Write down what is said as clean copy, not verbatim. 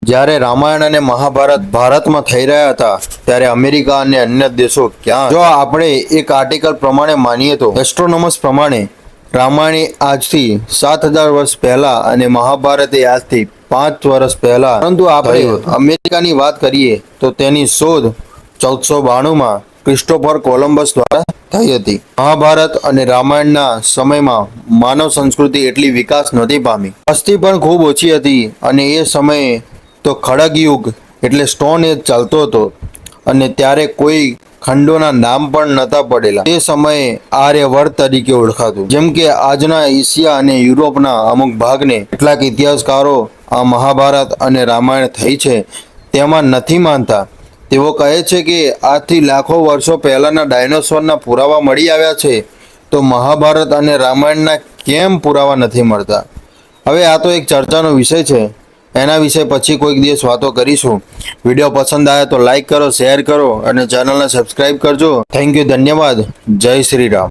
જ્યારે રામાયણ અને મહાભારત ભારતમાં થઈ રહ્યા હતા ત્યારે અમેરિકા અને અન્ય દેશો ક્યાં? જો આપણે એક આર્ટિકલ પ્રમાણે માનીએ તો એસ્ટ્રોનોમર્સ પ્રમાણે રામાયણ આજથી 7000 વર્ષ પહેલા અને મહાભારત આજથી 5 વર્ષ પહેલા, પરંતુ આપણે અમેરિકાની વાત કરીએ તો તેની શોધ 1492માં ક્રિસ્ટોફર કોલંબસ દ્વારા થઈ હતી. મહાભારત અને રામાયણના સમયમાં માનવ સંસ્કૃતિ એટલી વિકાસ નહોતી પામી, વસ્તી પણ ખૂબ ઓછી હતી અને એ સમયે તો ખડગ યુગ એટલે સ્ટોન એજ ચાલતો હતો અને ત્યારે કોઈ ખંડોના નામ પણ નહોતા પડેલા. તે સમયે આર્યવર્ત તરીકે ઓળખાતું. જેમ કે આજના એશિયા અને યુરોપના અમુક ભાગને કેટલાક ઇતિહાસકારો આ મહાભારત અને રામાયણ થઈ છે તેમાં નથી માનતા. તેઓ કહે છે કે આજથી લાખો વર્ષો પહેલાના ડાયનોસોરના પુરાવા મળી આવ્યા છે, તો મહાભારત અને રામાયણના કેમ પુરાવા નથી મળતા? હવે આ તો એક ચર્ચાનો વિષય છે, એના વિશે પછી કોઈક દિવસ વાતો કરીશું. વિડીયો પસંદ આવે તો લાઈક કરો, શેર કરો અને ચેનલને સબસ્ક્રાઈબ કરજો. થેન્ક યુ, ધન્યવાદ. જય શ્રી રામ.